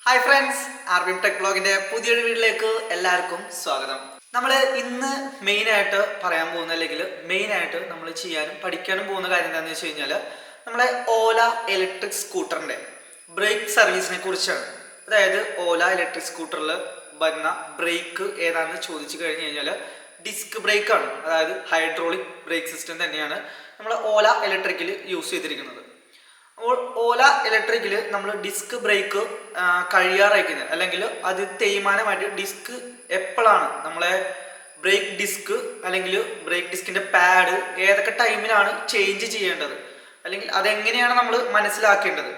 Hi friends, ആർബിം tech ബ്ലോഗിന്റെ പുതിയൊരു വീഡിയോയിലേക്ക് എല്ലാവർക്കും സ്വാഗതം. നമ്മൾ ഇന്ന് മെയിനായിട്ട് പറയാൻ പോകുന്ന അല്ലെങ്കിൽ മെയിനായിട്ട് നമ്മൾ ചെയ്യാനും പഠിക്കാനും പോകുന്ന കാര്യം എന്താണെന്ന് വെച്ച് കഴിഞ്ഞാൽ നമ്മളെ ഓല ഇലക്ട്രിക് സ്കൂട്ടറിന്റെ ബ്രേക്ക് സർവീസിനെ കുറിച്ചാണ്. അതായത് ഓല ഇലക്ട്രിക് സ്കൂട്ടറിൽ വരുന്ന ബ്രേക്ക് ഏതാണെന്ന് ചോദിച്ചു കഴിഞ്ഞു കഴിഞ്ഞാൽ ഡിസ്ക് ബ്രേക്കാണ്. അതായത് ഹൈഡ്രോളിക് ബ്രേക്ക് സിസ്റ്റം തന്നെയാണ് നമ്മൾ ഓല ഇലക്ട്രിക്കിൽ യൂസ് ചെയ്തിരിക്കുന്നത്. അപ്പോൾ ഓല ഇലക്ട്രിക്കിൽ നമ്മൾ ഡിസ്ക് ബ്രേക്ക് കഴിയാറായിരിക്കുന്നത് അല്ലെങ്കിൽ അത് തേയ്മാനമായിട്ട് ഡിസ്ക് എപ്പോഴാണ് നമ്മളെ ബ്രേക്ക് ഡിസ്ക് അല്ലെങ്കിൽ ബ്രേക്ക് ഡിസ്കിന്റെ പാഡ് ഏതൊക്കെ ടൈമിലാണ് ചേഞ്ച് ചെയ്യേണ്ടത് അല്ലെങ്കിൽ അതെങ്ങനെയാണ് നമ്മൾ മനസ്സിലാക്കേണ്ടത്,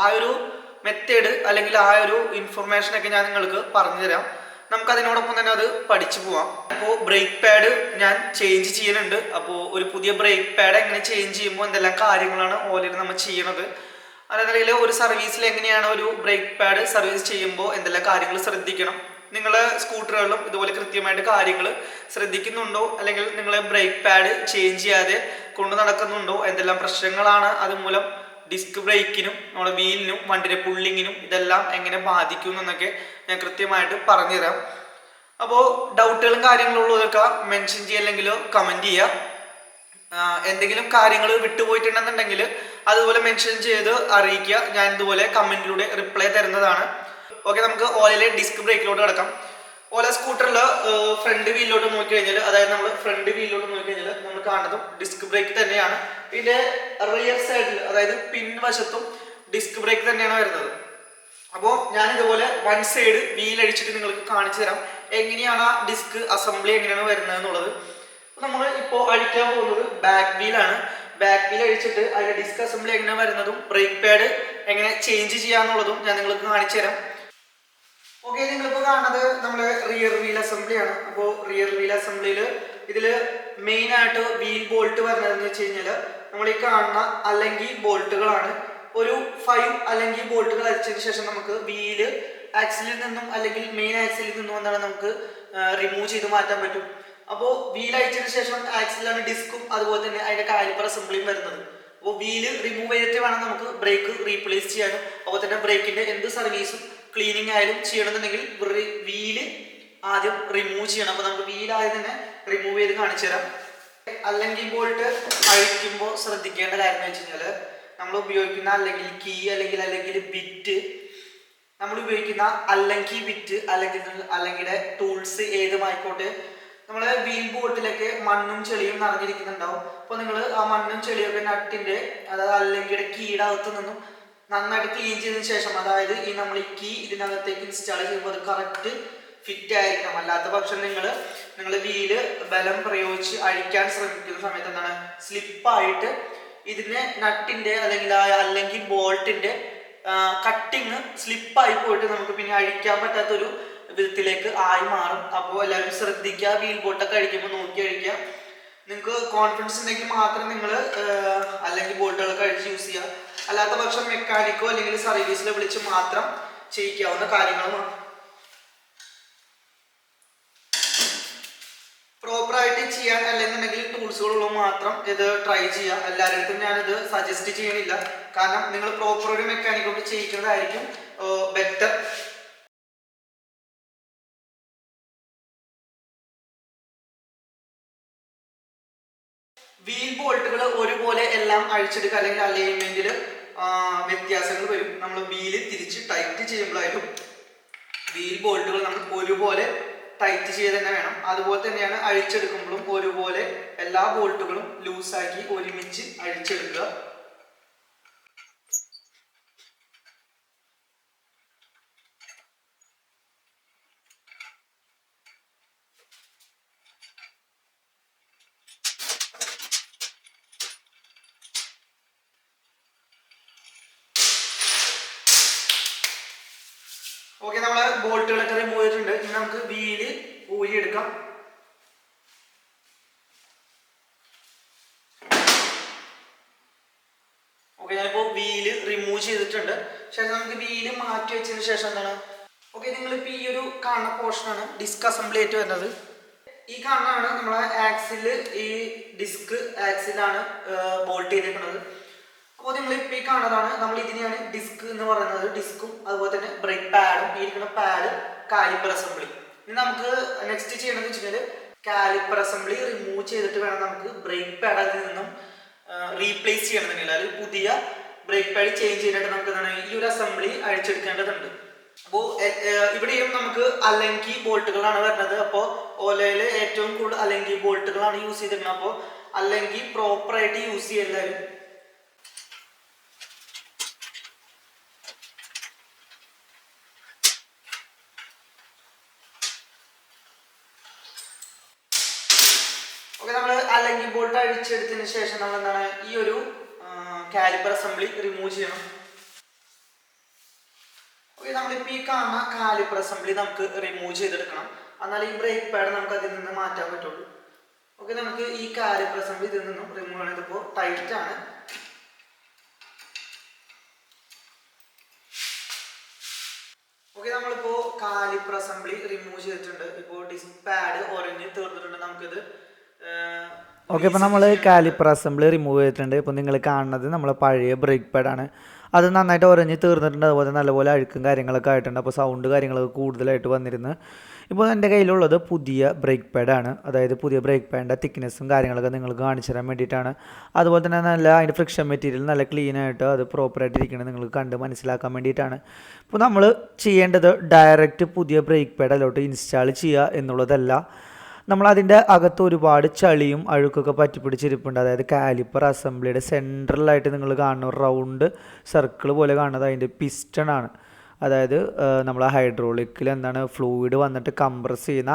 ആ ഒരു മെത്തേഡ് അല്ലെങ്കിൽ ആ ഒരു ഇൻഫർമേഷനൊക്കെ ഞാൻ നിങ്ങൾക്ക് പറഞ്ഞു തരാം. നമുക്ക് അതിനോടൊപ്പം തന്നെ അത് പഠിച്ചു പോവാം. അപ്പോൾ ബ്രേക്ക് പാഡ് ഞാൻ ചേഞ്ച് ചെയ്യുന്നുണ്ട്. അപ്പോൾ ഒരു പുതിയ ബ്രേക്ക് പാഡ് എങ്ങനെ ചേഞ്ച് ചെയ്യുമ്പോൾ എന്തെല്ലാം കാര്യങ്ങളാണ് ഓലയിൽ നമ്മൾ ചെയ്യണത്, അതേപോലെ ഒരു സർവീസിൽ എങ്ങനെയാണ് ഒരു ബ്രേക്ക് പാഡ് സർവീസ് ചെയ്യുമ്പോൾ എന്തെല്ലാം കാര്യങ്ങൾ ശ്രദ്ധിക്കണം, നിങ്ങളെ സ്കൂട്ടറുകളിലും ഇതുപോലെ കൃത്യമായിട്ട് കാര്യങ്ങൾ ശ്രദ്ധിക്കുന്നുണ്ടോ, അല്ലെങ്കിൽ നിങ്ങളെ ബ്രേക്ക് പാഡ് ചേഞ്ച് ചെയ്യാതെ കൊണ്ടു നടക്കുന്നുണ്ടോ, എന്തെല്ലാം പ്രശ്നങ്ങളാണ് അതുമൂലം ഡിസ്ക് ബ്രേക്കിനും നമ്മുടെ വീലിനും വണ്ടിയുടെ പുള്ളിങ്ങിനും ഇതെല്ലാം എങ്ങനെ ബാധിക്കും എന്നൊക്കെ ഞാൻ കൃത്യമായിട്ട് പറഞ്ഞുതരാം. അപ്പോൾ ഡൗട്ടുകളും കാര്യങ്ങളും ഉള്ളതൊക്കെ മെൻഷൻ ചെയ്യല്ലെങ്കിലോ കമൻറ്റ് ചെയ്യുക. എന്തെങ്കിലും കാര്യങ്ങൾ വിട്ടുപോയിട്ടുണ്ടെന്നുണ്ടെങ്കിൽ അതുപോലെ മെൻഷൻ ചെയ്ത് അറിയിക്കുക. ഞാൻ ഇതുപോലെ കമൻറ്റിലൂടെ റിപ്ലൈ തരുന്നതാണ്. ഓക്കെ, നമുക്ക് ഓലയിലെ ഡിസ്ക് ബ്രേക്കിലോട്ട് കിടക്കാം. ഓല സ്കൂട്ടറിൽ ഫ്രണ്ട് വീലിലോട്ട് നോക്കി കഴിഞ്ഞാൽ, അതായത് നമ്മൾ ഫ്രണ്ട് വീലിലോട്ട് നോക്കി കഴിഞ്ഞാൽ നമ്മൾ കാണുന്നതും ഡിസ്ക് ബ്രേക്ക് തന്നെയാണ്. ഇതിന്റെ റിയർ സൈഡിൽ അതായത് പിൻവശത്തും ഡിസ്ക് ബ്രേക്ക് തന്നെയാണ് വരുന്നത്. അപ്പോൾ ഞാൻ ഇതുപോലെ വൺ സൈഡ് വീൽ അടിച്ചിട്ട് നിങ്ങൾക്ക് കാണിച്ചു തരാം എങ്ങനെയാണ് ആ ഡിസ്ക് അസംബ്ലി എങ്ങനെയാണ് വരുന്നത് എന്നുള്ളത്. നമ്മൾ ഇപ്പോൾ അഴിക്കാൻ പോകുന്നത് ബാക്ക് വീലാണ്. ബാക്ക് വീൽ അഴിച്ചിട്ട് അതിന്റെ ഡിസ്ക് അസംബ്ലി എങ്ങനെ വരുന്നതും ബ്രേക്ക് പാഡ് എങ്ങനെ ചേഞ്ച് ചെയ്യാന്നുള്ളതും ഞാൻ നിങ്ങൾക്ക് കാണിച്ചു തരാം. ഓക്കെ, നിങ്ങളിപ്പോൾ കാണുന്നത് നമ്മൾ റിയർ വീൽ അസംബ്ലിയാണ്. അപ്പോൾ റിയർ വീൽ അസംബ്ലിയിൽ ഇതിൽ മെയിൻ ആയിട്ട് വീൽ ബോൾട്ട് വരുന്നതെന്ന് വെച്ച് കഴിഞ്ഞാൽ നമ്മൾ ഈ കാണുന്ന അല്ലെങ്കിൽ ബോൾട്ടുകളാണ്. ഒരു 5 അല്ലെങ്കിൽ ബോൾട്ടുകൾ അടിച്ചതിന് ശേഷം നമുക്ക് വീല് ആക്സിലിൽ നിന്നും അല്ലെങ്കിൽ മെയിൻ ആക്സിലിൽ നിന്നും എന്താണ് നമുക്ക് റിമൂവ് ചെയ്ത് മാറ്റാൻ പറ്റും. അപ്പോൾ വീൽ അയച്ചതിന് ശേഷം ആക്സിലാണ് ഡിസ്കും അതുപോലെ തന്നെ അതിന്റെ കാലിപ്പർ അസംബ്ലിയും വരുന്നത്. അപ്പോൾ വീല് റിമൂവ് ചെയ്തിട്ട് വേണം നമുക്ക് ബ്രേക്ക് റീപ്ലേസ് ചെയ്യാനും അതുപോലെ തന്നെ ബ്രേക്കിന്റെ എന്ത് സർവീസും ക്ലീനിങ് ആയാലും ചെയ്യണമെന്നുണ്ടെങ്കിൽ വീല് ആദ്യം റിമൂവ് ചെയ്യണം. അപ്പോൾ നമുക്ക് വീൽ ആദ്യം തന്നെ റിമൂവ് ചെയ്ത് കാണിച്ചു തരാം. അല്ലെങ്കിൽ ബോൾട്ട് അഴിക്കുമ്പോൾ ശ്രദ്ധിക്കേണ്ട കാര്യം എന്ന് വെച്ച് കഴിഞ്ഞാൽ നമ്മൾ ഉപയോഗിക്കുന്ന അല്ലെങ്കിൽ കീ അല്ലെങ്കിൽ ബിറ്റ്, നമ്മൾ ഉപയോഗിക്കുന്ന അല്ലെങ്കിൽ ബിറ്റ് അല്ലെങ്കിൽ ടൂൾസ് ഏതുമായിക്കോട്ടെ, നമ്മളെ വീൽ ബോട്ടിലൊക്കെ മണ്ണും ചെളിയും നിറഞ്ഞിരിക്കുന്നുണ്ടാവും. അപ്പോൾ നിങ്ങൾ ആ മണ്ണും ചെളിയൊക്കെ നട്ടിന്റെ അതായത് അല്ലെങ്കിൽ കീയുടെ അകത്ത് നിന്നും നന്നായിട്ട് ക്ലീൻ ചെയ്തതിനു ശേഷം, അതായത് ഈ നമ്മൾ ഈ കീ ഇതിനകത്തേക്ക് ഇൻസ്റ്റാൾ ചെയ്യുമ്പോൾ അത് കറക്റ്റ് ഫിറ്റ് ആയിരിക്കണം. അല്ലാത്ത പക്ഷം നിങ്ങൾ വീല് ബലം പ്രയോഗിച്ച് അഴിക്കാൻ ശ്രമിക്കുന്ന സമയത്ത് എന്താണ് സ്ലിപ്പായിട്ട് ഇതിനെ നട്ടിന്റെ അല്ലെങ്കിൽ ബോൾട്ടിന്റെ കട്ടിങ് സ്ലിപ്പായി പോയിട്ട് നമുക്ക് പിന്നെ അഴിക്കാൻ പറ്റാത്തൊരു വിധത്തിലേക്ക് ആയി മാറും. അപ്പോൾ എല്ലാവരും ശ്രദ്ധിക്കുക, വീൽ ബോൾട്ടൊക്കെ അഴിക്കുമ്പോൾ നോക്കി അഴിക്കുക. നിങ്ങൾക്ക് കോൺഫിഡൻസ് ഉണ്ടെങ്കിൽ മാത്രം നിങ്ങൾ അല്ലെങ്കിൽ ബോൾട്ടുകളൊക്കെ അഴിച്ച് യൂസ് ചെയ്യുക. അല്ലാത്ത പക്ഷം മെക്കാനിക്കോ അല്ലെങ്കിൽ സർവീസിലോ വിളിച്ച് മാത്രം ചെയ്യിക്കാവുന്ന കാര്യങ്ങളുമാണ്. പ്രോപ്പറായിട്ട് ചെയ്യാൻ അല്ലെന്നുണ്ടെങ്കിൽ ടൂൾസുകളുള്ള മാത്രം ഇത് ട്രൈ ചെയ്യാം. എല്ലാവരുടെ അടുത്തും ഞാനിത് സജസ്റ്റ് ചെയ്യണില്ല, കാരണം നിങ്ങൾ പ്രോപ്പർ ഒരു മെക്കാനിക്കോട്ട് ചെയ്യിക്കുന്നതായിരിക്കും ബെറ്റർ. വീൽ ബോൾട്ടുകൾ ഒരുപോലെ എല്ലാം അഴിച്ചെടുക്കുക അല്ലെങ്കിൽ അലൈൻമെന്റിൽ വ്യത്യാസങ്ങൾ വരും. നമ്മൾ വീല് തിരിച്ച് ടൈറ്റ് ചെയ്യുമ്പോഴായാലും വീൽ ബോൾട്ടുകൾ നമ്മൾ ഒരുപോലെ ടൈറ്റ് ചെയ്ത് തന്നെ വേണം. അതുപോലെ തന്നെയാണ് അഴിച്ചെടുക്കുമ്പോഴും ഒരുപോലെ എല്ലാ ബോൾട്ടുകളും ലൂസാക്കി ഒരുമിച്ച് അഴിച്ചെടുക്കുക. ഓക്കെ, നമ്മളെ ബോൾട്ടുകളൊക്കെ റിമൂവ് ചെയ്തിട്ടുണ്ട്. ഇനി നമുക്ക് വീല് ഊരിയെടുക്കാം. ഓക്കെ, ഞാനിപ്പോൾ വീല് റിമൂവ് ചെയ്തിട്ടുണ്ട്. ശേഷം നമുക്ക് വീല് മാറ്റി വെച്ചതിന് ശേഷം എന്താണ്, ഓക്കെ, നിങ്ങളിപ്പോൾ ഈ ഒരു കാണുന്ന പോർഷനാണ് ഡിസ്ക് അസംബ്ലി ആയിട്ട് വരുന്നത്. ഈ കാണുന്നതാണ് നമ്മളെ ആക്സില്, ഈ ഡിസ്ക് ആക്സിലാണ് ബോൾട്ട് ചെയ്തിരിക്കുന്നത്. അപ്പോൾ നിങ്ങൾ ഇപ്പോൾ ഈ കാണുന്നതാണ്, നമ്മൾ ഇതിനെയാണ് ഡിസ്ക് എന്ന് പറയുന്നത്. ഡിസ്കും അതുപോലെ തന്നെ ബ്രേക്ക് പാഡും, ഈ ഇരിക്കുന്ന പാഡ് കാലിപ്പർ അസംബ്ലി. ഇനി നമുക്ക് നെക്സ്റ്റ് ചെയ്യണമെന്ന് വെച്ച് കഴിഞ്ഞാൽ കാലിപ്പർ അസംബ്ലി റിമൂവ് ചെയ്തിട്ട് വേണം നമുക്ക് ബ്രേക്ക് പാഡ് അതിൽ നിന്നും റീപ്ലേസ് ചെയ്യണമെന്നുണ്ടെങ്കിൽ, അല്ലെങ്കിൽ പുതിയ ബ്രേക്ക് പാഡ് ചേഞ്ച് ചെയ്യാനായിട്ട് നമുക്ക് എന്താണ് ഈ ഒരു അസംബ്ലി അഴിച്ചെടുക്കേണ്ടതുണ്ട്. അപ്പോൾ ഇവിടെയും നമുക്ക് അലങ്കി ബോൾട്ടുകളാണ് വരുന്നത്. അപ്പോൾ ഓലയിൽ ഏറ്റവും കൂടുതൽ അലങ്കി ബോൾട്ടുകളാണ് യൂസ് ചെയ്തിരുന്നത്. അപ്പോൾ അല്ലെങ്കിൽ പ്രോപ്പറായിട്ട് യൂസ് ചെയ്യുക എല്ലാവരും. ഓക്കെ, നമ്മൾ അലങ്കി ബോൾട്ട് അഴിച്ചെടുത്തതിന് ശേഷം നമ്മൾ എന്താണ് ഈ ഒരു കാലിപ്പർ അസംബ്ലി റിമൂവ് ചെയ്യണം. ഓക്കെ, നമ്മളിപ്പോൾ ഈ കാണുന്ന കാലിപ്പർ അസംബ്ലി നമുക്ക് റിമൂവ് ചെയ്തെടുക്കണം. എന്നാൽ ഈ ബ്രേക്ക് പാഡ് നമുക്ക് അതിൽ നിന്ന് മാറ്റാൻ പറ്റുള്ളൂ. ഓക്കെ, നമുക്ക് ഈ കാലിപ്പർ അസംബ്ലി ഇതിൽ നിന്നും റിമൂവ് ചെയ്യണം. ഇതിപ്പോൾ ടൈറ്റ് ആണ്. ഓക്കെ, നമ്മളിപ്പോൾ കാലിപ്പർ അസംബ്ലി റിമൂവ് ചെയ്തിട്ടുണ്ട്. ഇപ്പോൾ ഡിസ്ക് പാഡ് ഒരഞ്ഞ് തീർന്നിട്ടുണ്ട്. നമുക്കിത് ഓക്കെ, ഇപ്പോൾ നമ്മൾ കാലിപ്പർ അസംബ്ലി റിമൂവ് ചെയ്തിട്ടുണ്ട്. ഇപ്പോൾ നിങ്ങൾ കാണുന്നത് നമ്മളെ പഴയ ബ്രേക്ക് പാഡാണ്. അത് നന്നായിട്ട് ഉരഞ്ഞ് തീർന്നിട്ടുണ്ട്. അതുപോലെ നല്ലപോലെ അഴുക്കും കാര്യങ്ങളൊക്കെ ആയിട്ടുണ്ട്. അപ്പോൾ സൗണ്ട് കാര്യങ്ങളൊക്കെ കൂടുതലായിട്ട് വന്നിരുന്നു. ഇപ്പോൾ എൻ്റെ കയ്യിലുള്ളത് പുതിയ ബ്രേക്ക് പാഡാണ്. അതായത് പുതിയ ബ്രേക്ക് പാഡിൻ്റെ തിക്നെസ്സും കാര്യങ്ങളൊക്കെ നിങ്ങൾക്ക് കാണിച്ചു തരാൻ വേണ്ടിയിട്ടാണ്. അതുപോലെ തന്നെ നല്ല അതിൻ്റെ ഫ്രിക്ഷൻ മെറ്റീരിയൽ നല്ല ക്ലീനായിട്ട് അത് പ്രോപ്പറായിട്ട് ഇരിക്കുന്നത് നിങ്ങൾക്ക് കണ്ട് മനസ്സിലാക്കാൻ വേണ്ടിയിട്ടാണ്. ഇപ്പോൾ നമ്മൾ ചെയ്യേണ്ടത് ഡയറക്റ്റ് പുതിയ ബ്രേക്ക് പാഡിലോട്ട് ഇൻസ്റ്റാൾ ചെയ്യുക എന്നുള്ളതല്ല. നമ്മളതിൻ്റെ അകത്ത് ഒരുപാട് ചളിയും അഴുക്കൊക്കെ പറ്റിപ്പിടിച്ചിരിപ്പുണ്ട്. അതായത് കാലിപ്പർ അസംബ്ലിയുടെ സെൻട്രലായിട്ട് നിങ്ങൾ കാണുന്ന റൗണ്ട് സർക്കിൾ പോലെ കാണുന്നത് അതിൻ്റെ പിസ്റ്റണാണ്. അതായത് നമ്മൾ ഹൈഡ്രോളിക്കിൽ എന്താണ് ഫ്ലൂയിഡ് വന്നിട്ട് കംപ്രസ് ചെയ്യുന്ന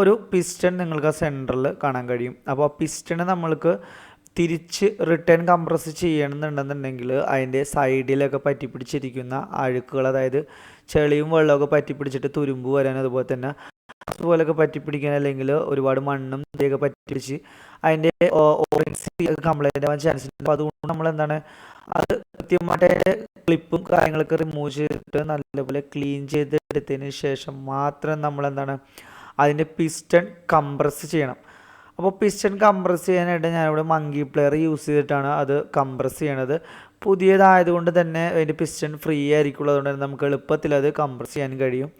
ഒരു പിസ്റ്റൺ നിങ്ങൾക്ക് ആ സെൻറ്ററിൽ കാണാൻ കഴിയും. അപ്പോൾ ആ പിസ്റ്റണ് നമ്മൾക്ക് തിരിച്ച് റിട്ടേൺ കംപ്രസ് ചെയ്യണമെന്നുണ്ടെന്നുണ്ടെങ്കിൽ അതിൻ്റെ സൈഡിലൊക്കെ പറ്റിപ്പിടിച്ചിരിക്കുന്ന അഴുക്കുകൾ, അതായത് ചെളിയും വെള്ളമൊക്കെ പറ്റിപ്പിടിച്ചിട്ട് തുരുമ്പ് വരാൻ, അതുപോലെ തന്നെ പോലൊക്കെ പറ്റിപ്പിടിക്കാൻ, അല്ലെങ്കിൽ ഒരുപാട് മണ്ണും ഇതൊക്കെ പറ്റിപ്പിടിച്ച് അതിൻ്റെ ഓറൻജ് കംപ്ലൈൻ്റ് ആവാൻ ചാൻസ് ഉണ്ട്. അപ്പോൾ അതുകൊണ്ട് നമ്മൾ എന്താണ് അത് കൃത്യമായിട്ട് അതിൻ്റെ ക്ലിപ്പും കാര്യങ്ങളൊക്കെ റിമൂവ് ചെയ്തിട്ട് നല്ലപോലെ ക്ലീൻ ചെയ്തെടുത്തതിന് ശേഷം മാത്രം നമ്മളെന്താണ് അതിൻ്റെ പിസ്റ്റൺ കംപ്രസ് ചെയ്യണം. അപ്പോൾ പിസ്റ്റൺ കംപ്രസ് ചെയ്യാനായിട്ട് ഞാനിവിടെ മങ്കി പ്ലെയർ യൂസ് ചെയ്തിട്ടാണ് അത് കംപ്രസ് ചെയ്യണത്. പുതിയതായതുകൊണ്ട് തന്നെ അതിൻ്റെ പിസ്റ്റൺ ഫ്രീ ആയിരിക്കുള്ളൂ. അതുകൊണ്ട് തന്നെ നമുക്ക് എളുപ്പത്തിൽ അത് കംപ്രസ് ചെയ്യാൻ കഴിയും.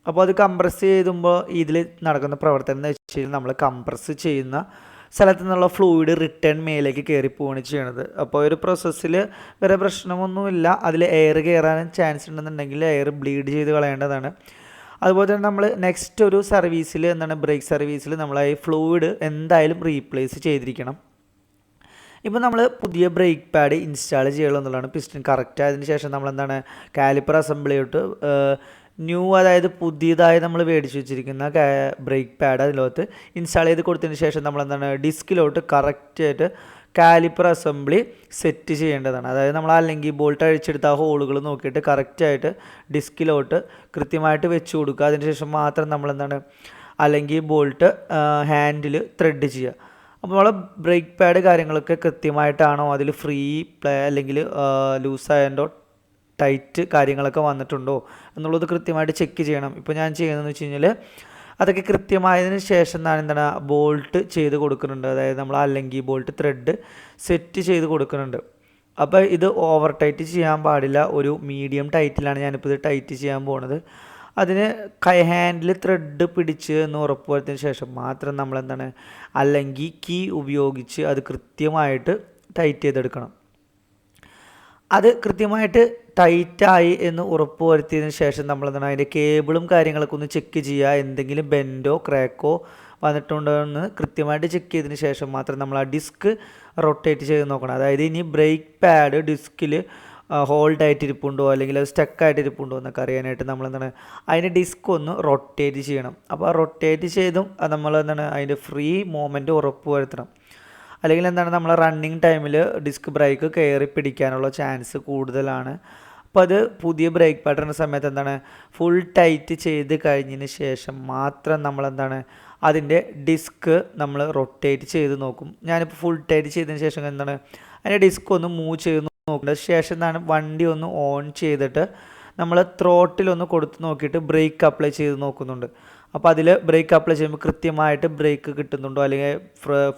അപ്പോൾ അത് കംപ്രസ് ചെയ്യുമ്പോൾ ഇതിൽ നടക്കുന്ന പ്രവർത്തനം എന്ന് വെച്ച് കഴിഞ്ഞാൽ നമ്മൾ കംപ്രസ് ചെയ്യുന്ന സ്ഥലത്തു നിന്നുള്ള ഫ്ലൂയിഡ് റിട്ടേൺ മേലേക്ക് കയറി പോവുകയാണ് ചെയ്യണത്. അപ്പോൾ ഒരു പ്രോസസ്സിൽ വേറെ പ്രശ്നമൊന്നുമില്ല. അതിൽ എയർ കയറാനും ചാൻസ് ഉണ്ടെന്നുണ്ടെങ്കിൽ എയർ ബ്ലീഡ് ചെയ്ത് കളയേണ്ടതാണ്. അതുപോലെ തന്നെ നമ്മൾ നെക്സ്റ്റ് ഒരു സർവീസിൽ എന്താണ് ബ്രേക്ക് സർവീസിൽ നമ്മൾ ഈ ഫ്ലൂയിഡ് എന്തായാലും റീപ്ലേസ് ചെയ്തിരിക്കണം. ഇപ്പോൾ നമ്മൾ പുതിയ ബ്രേക്ക് പാഡ് ഇൻസ്റ്റാൾ ചെയ്യുക എന്നുള്ളതാണ്. പിസ്റ്റൺ കറക്റ്റ് ആയതിനു ശേഷം നമ്മളെന്താണ് കാലിപ്പർ അസംബ്ലിയോട്ട് ന്യൂ, അതായത് പുതിയതായി നമ്മൾ മേടിച്ച് വെച്ചിരിക്കുന്ന ബ്രേക്ക് പാഡ് അതിലോട്ട് ഇൻസ്റ്റാൾ ചെയ്ത് കൊടുത്തതിന് ശേഷം നമ്മളെന്താണ് ഡിസ്കിലോട്ട് കറക്റ്റായിട്ട് കാലിപ്പർ അസംബ്ലി സെറ്റ് ചെയ്യേണ്ടതാണ്. അതായത് നമ്മൾ അല്ലെങ്കിൽ ബോൾട്ട് അഴിച്ചെടുത്ത ആ ഹോളുകൾ നോക്കിയിട്ട് കറക്റ്റായിട്ട് ഡിസ്കിലോട്ട് കൃത്യമായിട്ട് വെച്ച് കൊടുക്കുക. അതിനുശേഷം മാത്രം നമ്മളെന്താണ് അല്ലെങ്കിൽ ബോൾട്ട് ഹാൻഡിൽ ത്രെഡ് ചെയ്യുക. അപ്പോൾ നമ്മളെ ബ്രേക്ക് പാഡ് കാര്യങ്ങളൊക്കെ കൃത്യമായിട്ടാണോ, അതിൽ ഫ്രീ പ്ലേ അല്ലെങ്കിൽ ലൂസായതിൻ്റെ ടൈറ്റ് കാര്യങ്ങളൊക്കെ വന്നിട്ടുണ്ടോ എന്നുള്ളത് കൃത്യമായിട്ട് ചെക്ക് ചെയ്യണം. ഇപ്പോൾ ഞാൻ ചെയ്യുന്നതെന്ന് വെച്ച് കഴിഞ്ഞാൽ അതൊക്കെ കൃത്യമായതിന് ശേഷം ഞാൻ എന്താണ് ബോൾട്ട് ചെയ്ത് കൊടുക്കുന്നുണ്ട്. അതായത് നമ്മൾ അല്ലെങ്കിൽ ബോൾട്ട് ത്രെഡ് സെറ്റ് ചെയ്ത് കൊടുക്കുന്നുണ്ട്. അപ്പോൾ ഇത് ഓവർ ടൈറ്റ് ചെയ്യാൻ പാടില്ല. ഒരു മീഡിയം ടൈറ്റിലാണ് ഞാനിപ്പോൾ ഇത് ടൈറ്റ് ചെയ്യാൻ പോകുന്നത്. അതിന് ഹാൻഡിൽ ത്രെഡ് പിടിച്ച് എന്ന് ഉറപ്പ് വരുത്തിയതിന് ശേഷം മാത്രം നമ്മളെന്താണ് അല്ലെങ്കിൽ കീ ഉപയോഗിച്ച് അത് കൃത്യമായിട്ട് ടൈറ്റ് ചെയ്തെടുക്കണം. അത് കൃത്യമായിട്ട് ടൈറ്റായി എന്ന് ഉറപ്പ് വരുത്തിയതിന് ശേഷം നമ്മളെന്താണ് അതിൻ്റെ കേബിളും കാര്യങ്ങളൊക്കെ ഒന്ന് ചെക്ക് ചെയ്യുക. എന്തെങ്കിലും ബെൻഡോ ക്രാക്കോ വന്നിട്ടുണ്ടോ എന്ന് കൃത്യമായിട്ട് ചെക്ക് ചെയ്തതിന് ശേഷം മാത്രം നമ്മൾ ആ ഡിസ്ക് റൊട്ടേറ്റ് ചെയ്ത് നോക്കണം. അതായത് ഇനി ബ്രേക്ക് പാഡ് ഡിസ്കിൽ ഹോൾഡായിട്ട് ഇരിപ്പുണ്ടോ അല്ലെങ്കിൽ അത് സ്റ്റക്കായിട്ട് ഇരിപ്പുണ്ടോ എന്നൊക്കെ അറിയാനായിട്ട് നമ്മളെന്താണ് അതിൻ്റെ ഡിസ്ക് ഒന്ന് റൊട്ടേറ്റ് ചെയ്യണം. അപ്പോൾ ആ റൊട്ടേറ്റ് ചെയ്തും നമ്മളെന്താണ് അതിൻ്റെ ഫ്രീ മൂവ്മെൻറ്റ് ഉറപ്പ് വരുത്തണം. അല്ലെങ്കിൽ എന്താണ് നമ്മൾ റണ്ണിങ് ടൈമിൽ ഡിസ്ക് ബ്രേക്ക് കയറി പിടിക്കാനുള്ള ചാൻസ് കൂടുതലാണ്. അപ്പോൾ അത് പുതിയ ബ്രേക്ക് പാഡ് സമയത്ത് എന്താണ് ഫുൾ ടൈറ്റ് ചെയ്ത് കഴിഞ്ഞതിന് ശേഷം മാത്രം നമ്മളെന്താണ് അതിൻ്റെ ഡിസ്ക് നമ്മൾ റൊട്ടേറ്റ് ചെയ്ത് നോക്കും. ഞാനിപ്പോൾ ഫുൾ ടൈറ്റ് ചെയ്തതിന് ശേഷം എന്താണ് അതിൻ്റെ ഡിസ്ക് ഒന്ന് മൂവ് ചെയ്ത് നോക്കുന്നത് ശേഷം എന്താണ് വണ്ടി ഒന്ന് ഓൺ ചെയ്തിട്ട് നമ്മൾ ത്രോട്ടിലൊന്ന് കൊടുത്ത് നോക്കിയിട്ട് ബ്രേക്ക് അപ്ലൈ ചെയ്ത് നോക്കുന്നുണ്ട്. അപ്പോൾ അതിൽ ബ്രേക്ക് അപ്ലൈ ചെയ്യുമ്പോൾ കൃത്യമായിട്ട് ബ്രേക്ക് കിട്ടുന്നുണ്ടോ, അല്ലെങ്കിൽ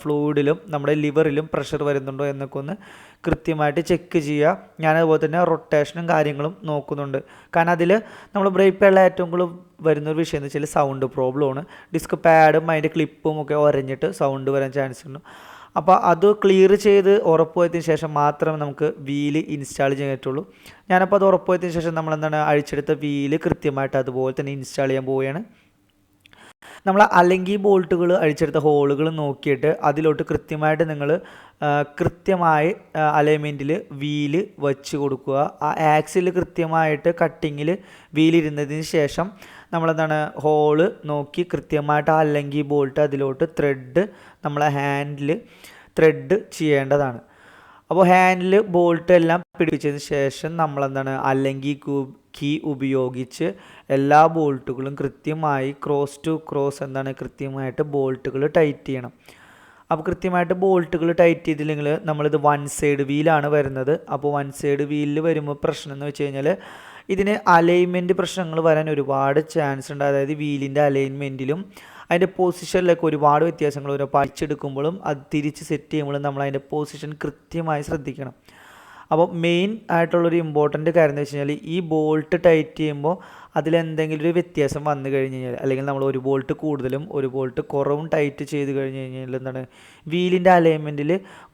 ഫ്ലൂയിഡിലും നമ്മുടെ ലിവറിലും പ്രഷർ വരുന്നുണ്ടോ എന്നൊക്കെ ഒന്ന് കൃത്യമായിട്ട് ചെക്ക് ചെയ്യുക. ഞാനതുപോലെ തന്നെ റൊട്ടേഷനും കാര്യങ്ങളും നോക്കുന്നുണ്ട്. കാരണം അതിൽ നമ്മൾ ബ്രേക്ക് പാഡിൽ ഏറ്റവും കൂടുതൽ വരുന്നൊരു വിഷയം എന്ന് വെച്ചാൽ സൗണ്ട് പ്രോബ്ലമാണ്. ഡിസ്ക് പാഡും അതിൻ്റെ ക്ലിപ്പും ഒക്കെ ഉരഞ്ഞിട്ട് സൗണ്ട് വരാൻ ചാൻസ് ഉണ്ട്. അപ്പോൾ അത് ക്ലിയർ ചെയ്ത് ഉറപ്പുവരുത്തിയതിന് ശേഷം മാത്രമേ നമുക്ക് വീല് ഇൻസ്റ്റാൾ ചെയ്യാൻ പറ്റുള്ളൂ. ഞാനപ്പോൾ അത് ഉറപ്പുവരുത്തിയതിന് ശേഷം നമ്മളെന്താണ് അഴിച്ചെടുത്ത വീല് കൃത്യമായിട്ട് അതുപോലെ തന്നെ ഇൻസ്റ്റാൾ ചെയ്യാൻ പോവുകയാണ്. നമ്മൾ അല്ലെങ്കിൽ ബോൾട്ടുകൾ അഴിച്ചെടുത്ത ഹോളുകൾ നോക്കിയിട്ട് അതിലോട്ട് കൃത്യമായിട്ട് നിങ്ങൾ കൃത്യമായി അലൈൻമെൻറ്റിൽ വീല് വച്ച് കൊടുക്കുക. ആ ആക്സിൽ കൃത്യമായിട്ട് കട്ടിങ്ങിൽ വീലിരുന്നതിന് ശേഷം നമ്മളെന്താണ് ഹോള് നോക്കി കൃത്യമായിട്ട് അല്ലെങ്കിൽ ബോൾട്ട് അതിലോട്ട് ത്രെഡ് നമ്മളെ ഹാൻഡിൽ ത്രെഡ് ചെയ്യേണ്ടതാണ്. അപ്പോൾ ഹാൻഡിൽ ബോൾട്ട് എല്ലാം പിടിപ്പിച്ചതിന് ശേഷം നമ്മളെന്താണ് അല്ലെങ്കിൽ കീ ഉപയോഗിച്ച് എല്ലാ ബോൾട്ടുകളും കൃത്യമായി ക്രോസ് ടു ക്രോസ് എന്താണ് കൃത്യമായിട്ട് ബോൾട്ടുകൾ ടൈറ്റ് ചെയ്യണം. അപ്പോൾ കൃത്യമായിട്ട് ബോൾട്ടുകൾ ടൈറ്റ് ചെയ്തില്ലെങ്കിൽ നമ്മളിത് വൺ സൈഡ് വീലാണ് വരുന്നത്. അപ്പോൾ വൺ സൈഡ് വീലിൽ വരുമ്പോൾ പ്രശ്നം എന്ന് വെച്ച് കഴിഞ്ഞാൽ ഇതിന് അലൈൻമെൻറ്റ് പ്രശ്നങ്ങൾ വരാൻ ഒരുപാട് ചാൻസ് ഉണ്ട്. അതായത് വീലിൻ്റെ അലൈൻമെൻറ്റിലും അതിൻ്റെ പൊസിഷനിലൊക്കെ ഒരുപാട് വ്യത്യാസങ്ങൾ വരും. അപ്പോൾ അടിച്ചെടുക്കുമ്പോഴും അത് തിരിച്ച് സെറ്റ് ചെയ്യുമ്പോഴും നമ്മൾ അതിൻ്റെ പൊസിഷൻ കൃത്യമായി ശ്രദ്ധിക്കണം. അപ്പോൾ മെയിൻ ആയിട്ടുള്ളൊരു ഇമ്പോർട്ടൻറ്റ് കാര്യം എന്ന് വെച്ച് കഴിഞ്ഞാൽ ഈ ബോൾട്ട് ടൈറ്റ് ചെയ്യുമ്പോൾ അതിലെന്തെങ്കിലും ഒരു വ്യത്യാസം വന്നു കഴിഞ്ഞ് കഴിഞ്ഞാൽ, അല്ലെങ്കിൽ നമ്മൾ ഒരു ബോൾട്ട് കൂടുതലും ഒരു ബോൾട്ട് കുറവും ടൈറ്റ് ചെയ്ത് കഴിഞ്ഞ് കഴിഞ്ഞാൽ എന്താണ് വീലിൻ്റെ അലൈൻമെൻറ്റിൽ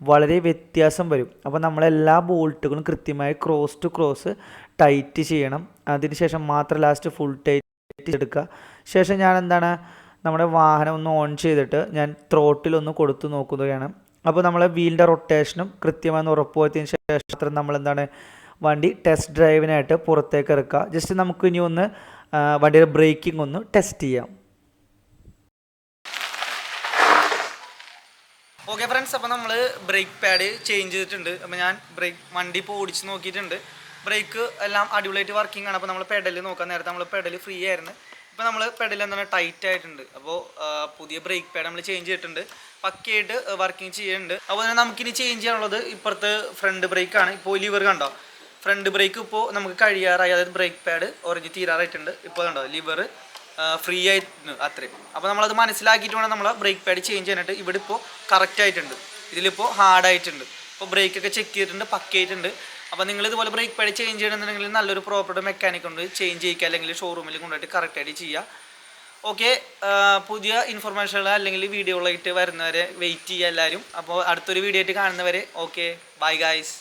വളരെ വ്യത്യാസം വരും. അപ്പോൾ നമ്മളെല്ലാ ബോൾട്ടുകളും കൃത്യമായി ക്രോസ് ടു ക്രോസ് ടൈറ്റ് ചെയ്യണം. അതിനുശേഷം മാത്രം ലാസ്റ്റ് ഫുൾ ടൈറ്റ് എടുക്കുക. ശേഷം ഞാൻ എന്താണ് നമ്മുടെ വാഹനം ഒന്ന് ഓൺ ചെയ്തിട്ട് ഞാൻ ത്രോട്ടിലൊന്ന് കൊടുത്തു നോക്കുകയാണ്. അപ്പോൾ നമ്മളെ വീലിൻ്റെ റൊട്ടേഷനും കൃത്യമായി ഉറപ്പുവരുത്തിയതിന് ശേഷം മാത്രം നമ്മളെന്താണ് വണ്ടി ടെസ്റ്റ് ഡ്രൈവിനായിട്ട് പുറത്തേക്ക് ഇറക്കുക. ജസ്റ്റ് നമുക്ക് ഇനി ഒന്ന് വണ്ടിയുടെ ബ്രേക്കിംഗ് ഒന്ന് ടെസ്റ്റ് ചെയ്യാം. ഓക്കെ ഫ്രണ്ട്സ്, അപ്പോൾ നമ്മൾ ബ്രേക്ക് പാഡ് ചേഞ്ച് ചെയ്തിട്ടുണ്ട്. അപ്പോൾ ഞാൻ വണ്ടി ഇപ്പോൾ ഓടിച്ച് നോക്കിയിട്ടുണ്ട്. ബ്രേക്ക് എല്ലാം അടിപൊളിയായിട്ട് വർക്കിംഗ് ആണ്. അപ്പോൾ നമ്മൾ പെഡൽ നോക്കാൻ നേരത്തെ നമ്മൾ പെഡൽ ഫ്രീ ആയിരുന്നു. ഇപ്പോൾ നമ്മൾ പെഡൽ എന്താണ് ടൈറ്റ് ആയിട്ടുണ്ട്. അപ്പോൾ പുതിയ ബ്രേക്ക് പാഡ് നമ്മൾ ചേഞ്ച് ചെയ്തിട്ടുണ്ട്, പക്കയായിട്ട് വർക്കിംഗ് ചെയ്യുന്നുണ്ട്. അപ്പോൾ നമുക്കിനി ചേഞ്ച് ചെയ്യാനുള്ളത് ഇപ്പുറത്ത് ഫ്രണ്ട് ബ്രേക്കാണ്. ഇപ്പോൾ ലിവർ കണ്ടോ, ഫ്രണ്ട് ബ്രേക്ക് ഇപ്പോൾ നമുക്ക് കഴിയാറായി, അതായത് ബ്രേക്ക് പാഡ് ഒറിഞ്ഞ് തീരാറായിട്ടുണ്ട്. ഇപ്പോൾ കണ്ടോ ലിവർ ഫ്രീ ആയിട്ട് അത്രയും. അപ്പോൾ നമ്മളത് മനസ്സിലാക്കിയിട്ട് വേണം നമ്മൾ ബ്രേക്ക് പാഡ് ചേഞ്ച് ചെയ്യാനായിട്ട്. ഇവിടെ ഇപ്പോൾ കറക്റ്റ് ആയിട്ടുണ്ട്, ഇതിലിപ്പോൾ ഹാർഡായിട്ടുണ്ട്. ഇപ്പോൾ ബ്രേക്കൊക്കെ ചെക്ക് ചെയ്തിട്ടുണ്ട്, പക്കയായിട്ടുണ്ട്. അപ്പോൾ നിങ്ങൾ ഇതുപോലെ ബ്രേക്ക് പാഡ് ചേഞ്ച് ചെയ്യണമെന്നുണ്ടെങ്കിൽ നല്ലൊരു പ്രോപ്പർ മെക്കാനിക് ഉണ്ട്, ചേഞ്ച് ചെയ്യിക്കുക, അല്ലെങ്കിൽ ഷോറൂമിൽ കൊണ്ടുപോയിട്ട് കറക്റ്റായിട്ട് ചെയ്യുക. ഓക്കെ, പുതിയ ഇൻഫർമേഷനുകൾ അല്ലെങ്കിൽ വീഡിയോകളായിട്ട് വരുന്നവരെ വെയിറ്റ് ചെയ്യുക എല്ലാവരും. അപ്പോൾ അടുത്തൊരു വീഡിയോ ആയിട്ട് കാണുന്നവരെ ഓക്കെ, ബൈ ഗൈസ്.